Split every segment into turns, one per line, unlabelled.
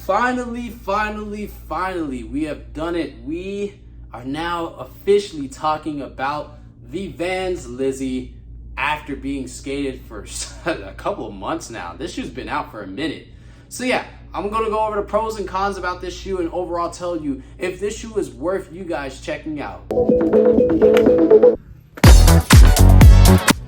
Finally, we have done it. We are now officially talking about the Vans LIZZY after being skated for a couple of months now. This shoe's been out for a minute. So yeah, I'm gonna go over the pros and cons about this shoe and overall tell you if this shoe is worth you guys checking out.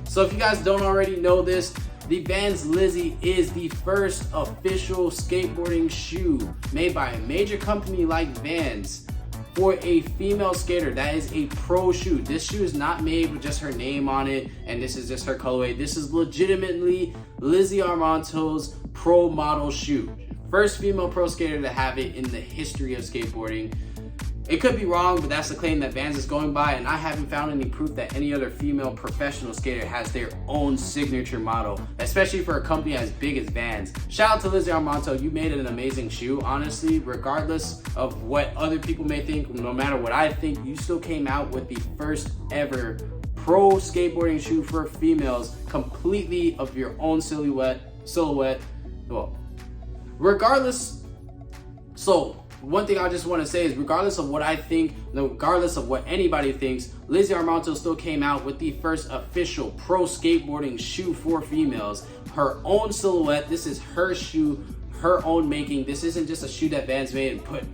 So if you guys don't already know this, the Vans LIZZY is the first official skateboarding shoe made by a major company like Vans for a female skater. That is a pro shoe. This shoe is not made with just her name on it and this is just her colorway. This is legitimately Lizzy Armanto's pro model shoe. First female pro skater to have it in the history of skateboarding. It could be wrong, but that's the claim that Vans is going by, and I haven't found any proof that any other female professional skater has their own signature model, especially for a company as big as Vans. Shout out to Lizzy Armanto, you made an amazing shoe. Honestly, regardless of what other people may think, no matter what I think, you still came out with the first ever pro skateboarding shoe for females, completely of your own silhouette. Well, regardless, one thing I just want to say is regardless of what I think, regardless of what anybody thinks, Lizzy Armanto still came out with the first official pro skateboarding shoe for females. Her own silhouette, this is her shoe, her own making. This isn't just a shoe that Vans made and put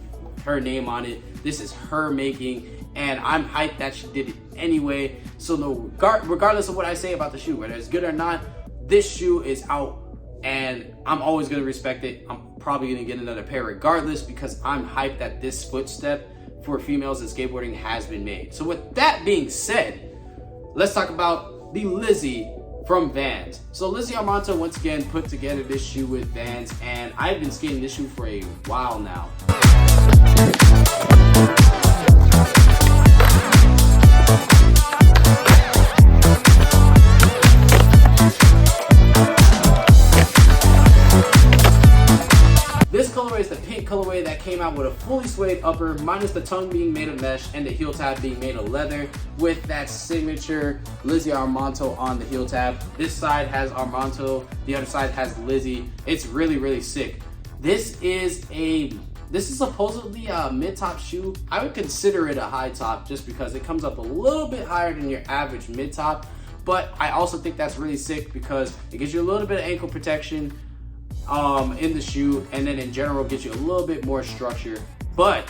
her name on it. This is her making, and I'm hyped that she did it anyway. So regardless of what I say about the shoe, whether it's good or not, this shoe is out and I'm always gonna respect it. I'm probably gonna get another pair regardless because I'm hyped that this footstep for females in skateboarding has been made. So with that being said, let's talk about the LIZZY from Vans. So Lizzy Armanto once again put together this shoe with Vans, and I've been skating this shoe for a while now. Colorway is the pink colorway that came out with a fully suede upper, minus the tongue being made of mesh and the heel tab being made of leather, with that signature Lizzy Armanto on the heel tab. This side has Armanto, the other side has LIZZY. It's really sick. This is supposedly a mid-top shoe. I would consider it a high top just because it comes up a little bit higher than your average mid-top, but I also think that's really sick because it gives you a little bit of ankle protection in the shoe, and then in general gives you a little bit more structure. But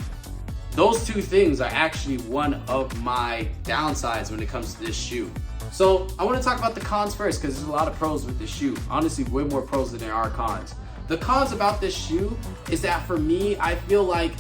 those two things are actually one of my downsides when it comes to this shoe. So I want to talk about the cons first because there's a lot of pros with this shoe. Honestly, way more pros than there are cons. The cons about this shoe is that for me, I feel like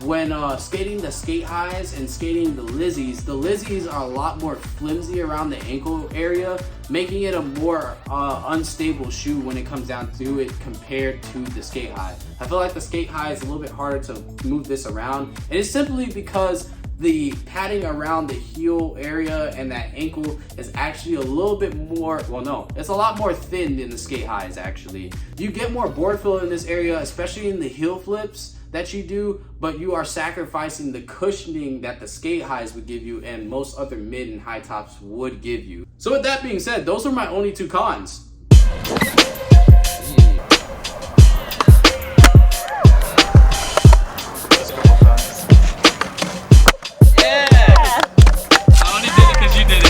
when skating the skate highs and skating the LIZZYs are a lot more flimsy around the ankle area, making it a more unstable shoe when it comes down to it compared to the skate high. I feel like the skate high is a little bit harder to move this around, and it's simply because the padding around the heel area and that ankle is actually a little bit more, well no, it's a lot more thin than the skate highs actually. You get more board feel in this area, especially in the heel flips that you do, but you are sacrificing the cushioning that the skate highs would give you and most other mid and high tops would give you. So with that being said, those are my only two cons.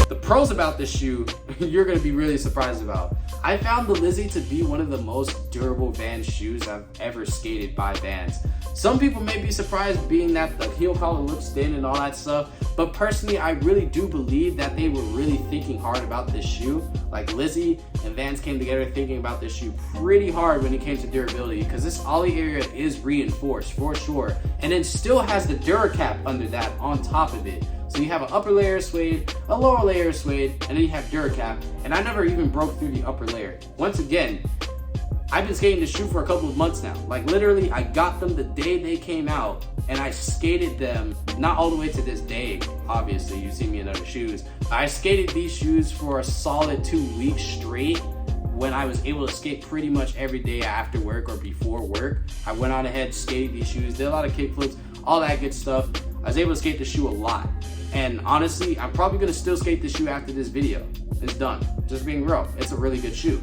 The pros about this shoe, you're gonna be really surprised about. I found the LIZZY to be one of the most durable Vans shoes I've ever skated by Vans. Some people may be surprised being that the heel collar looks thin and all that stuff, but personally I really do believe that they were really thinking hard about this shoe. Like LIZZY and Vans came together thinking about this shoe pretty hard when it came to durability, because this ollie area is reinforced for sure, and then still has the DuraCap under that on top of it. So you have an upper layer of suede, a lower layer of suede, and then you have DuraCap, and I never even broke through the upper layer. Once again, I've been skating this shoe for a couple of months now. Like literally, I got them the day they came out, and I skated them, not all the way to this day, obviously, you see me in other shoes. I skated these shoes for a solid 2 weeks straight when I was able to skate pretty much every day after work or before work. I went on ahead, skated these shoes, did a lot of kickflips, all that good stuff. I was able to skate the shoe a lot. And honestly, I'm probably gonna still skate this shoe after this video. It's done. Just being real, it's a really good shoe.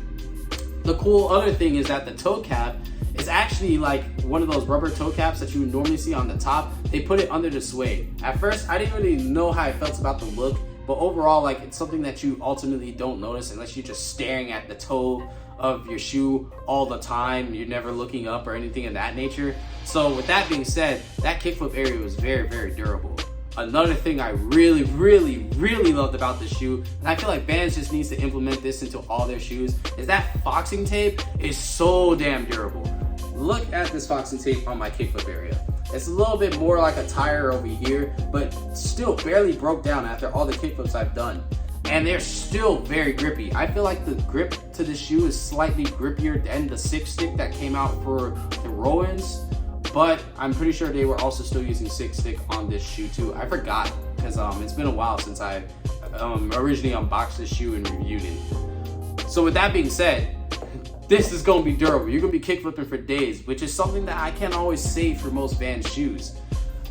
The cool other thing is that the toe cap is actually like one of those rubber toe caps that you would normally see on the top. They put it under the suede. At first, I didn't really know how I felt about the look, but overall, like, it's something that you ultimately don't notice unless you're just staring at the toe of your shoe all the time. You're never looking up or anything of that nature. So with that being said, that kickflip area was very, very durable. Another thing I really, really, really loved about this shoe, and I feel like Vans just needs to implement this into all their shoes, is that foxing tape is so damn durable. Look at this foxing tape on my kickflip area. It's a little bit more like a tire over here, but still barely broke down after all the kickflips I've done. And they're still very grippy. I feel like the grip to the shoe is slightly grippier than the 6-stick that came out for the Rowans, but I'm pretty sure they were also still using 6-stick on this shoe too. I forgot, because it's been a while since I originally unboxed this shoe and reviewed it. So with that being said, this is gonna be durable. You're gonna be kickflipping for days, which is something that I can't always say for most Vans shoes.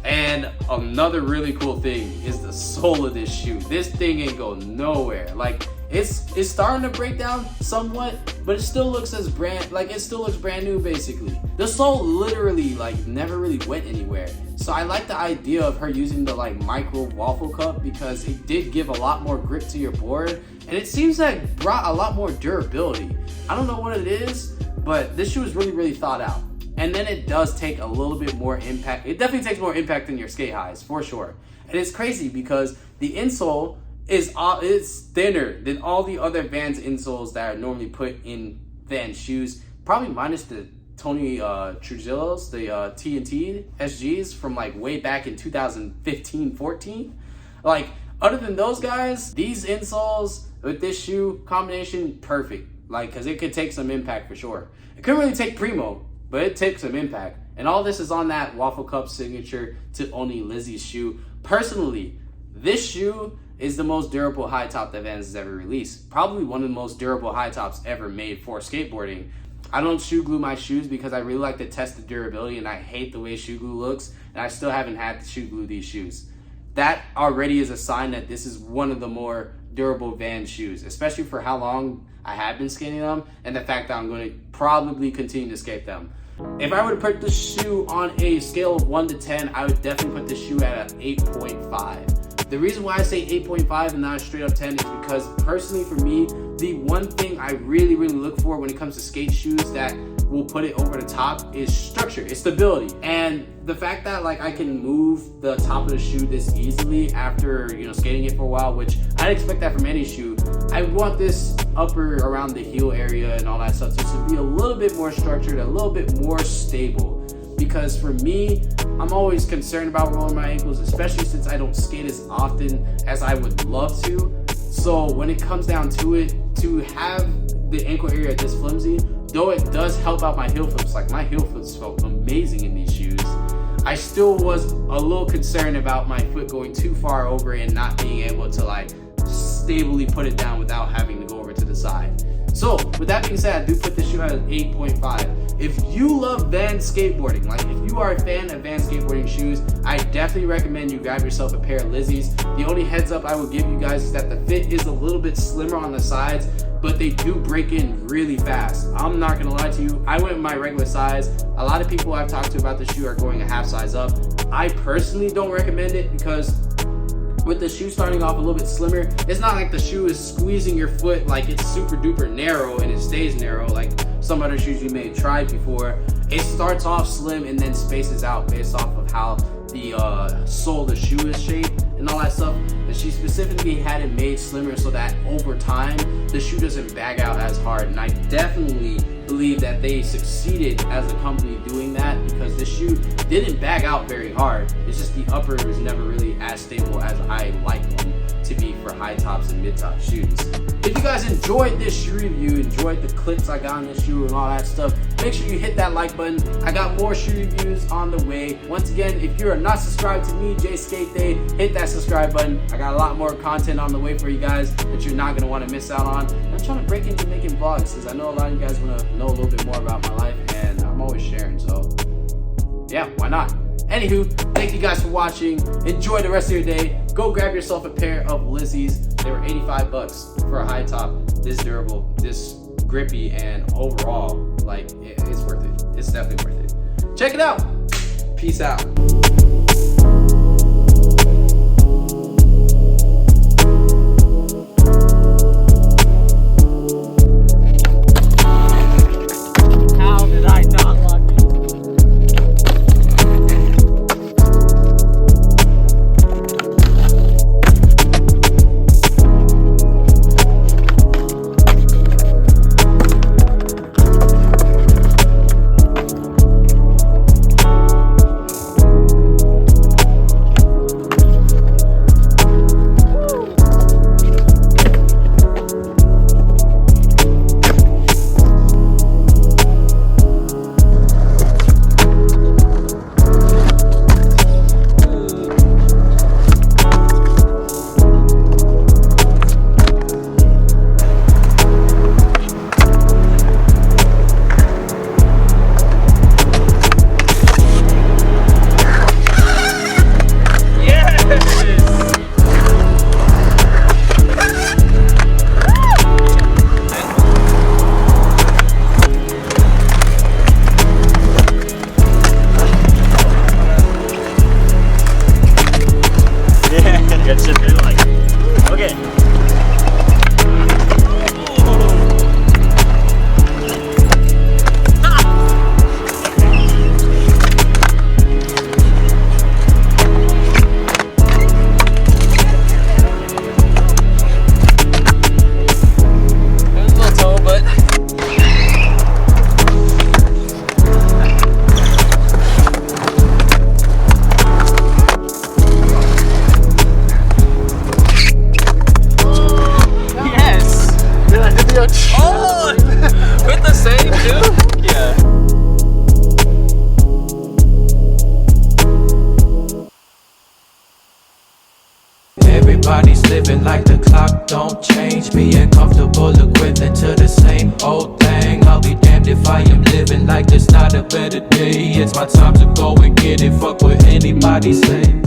And another really cool thing is the sole of this shoe. This thing ain't go nowhere. Like, it's starting to break down somewhat, but it still looks brand new basically. The sole literally like never really went anywhere. So I like the idea of her using the like micro waffle cup, because it did give a lot more grip to your board, and it seems like brought a lot more durability. I don't know what it is, but this shoe is really, really thought out. And then it does take a little bit more impact. It definitely takes more impact than your skate highs, for sure. And it's crazy because the insole is thinner than all the other Vans insoles that are normally put in Vans shoes, probably minus the Tony Trujillo's, the TNT SGs from like way back in 2015-14. Like, other than those guys, these insoles with this shoe combination, perfect. Like, because it could take some impact for sure. It couldn't really take Primo, but it takes some impact. And all this is on that waffle cup signature to only Lizzy's shoe. Personally, this shoe is the most durable high top that Vans has ever released. Probably one of the most durable high tops ever made for skateboarding. I don't shoe glue my shoes because I really like to test the durability, and I hate the way shoe glue looks, and I still haven't had to shoe glue these shoes. That already is a sign that this is one of the more durable Vans shoes, especially for how long I have been skating them, and the fact that I'm going to probably continue to skate them. If I were to put this shoe on a scale of 1 to 10, I would definitely put this shoe at an 8.5. The reason why I say 8.5 and not a straight up 10 is because personally for me, the one thing I really, really look for when it comes to skate shoes that will put it over the top is structure, it's stability. And the fact that like I can move the top of the shoe this easily after, skating it for a while, which I'd expect that from any shoe. I want this upper around the heel area and all that stuff just to be a little bit more structured, a little bit more stable. Because for me, I'm always concerned about rolling my ankles, especially since I don't skate as often as I would love to. So when it comes down to it, to have the ankle area this flimsy, though it does help out my heel flips, like my heel flips felt amazing in these shoes, I still was a little concerned about my foot going too far over and not being able to like stably put it down without having to go over to the side. So with that being said, I do put this shoe at an 8.5. If you love Vans skateboarding, like if you are a fan of Vans skateboarding shoes, I definitely recommend you grab yourself a pair of Lizzy's. The only heads up I will give you guys is that the fit is a little bit slimmer on the sides, but they do break in really fast. I'm not gonna lie to you, I went with my regular size. A lot of people I've talked to about the shoe are going a half size up. I personally don't recommend it because with the shoe starting off a little bit slimmer, it's not like the shoe is squeezing your foot like it's super duper narrow and it stays narrow like some other shoes you may have tried before. It starts off slim and then spaces out based off of how the sole of the shoe is shaped and all that stuff. And she specifically had it made slimmer so that over time the shoe doesn't bag out as hard. And I definitely believe that they succeeded as a company doing that, because this shoe didn't bag out very hard. It's just the upper was never really as stable as I like them to be for high tops and mid top shoes. If you guys enjoyed this shoe review, enjoyed the clips I got on this shoe and all that stuff, make sure you hit that like button. I got more shoe reviews on the way. Once again, if you're not subscribed to me, SKATED, hit that subscribe button. I got a lot more content on the way for you guys that you're not going to want to miss out on. I'm trying to break into making vlogs because I know a lot of you guys want to know a little bit more about my life, and I'm always sharing, so yeah, why not? Anywho, thank you guys for watching. Enjoy the rest of your day. Go grab yourself a pair of Lizzy's. They were 85 bucks for a high top, this durable, this grippy, and overall, like, it's worth it. It's definitely worth it. Check it out. Peace out.
Oh, with the same dude? Yeah.
Everybody's living like the clock don't change. Being comfortable equivalent to the same old thing. I'll be damned if I am living like there's not a better day. It's my time to go and get it. Fuck what anybody say.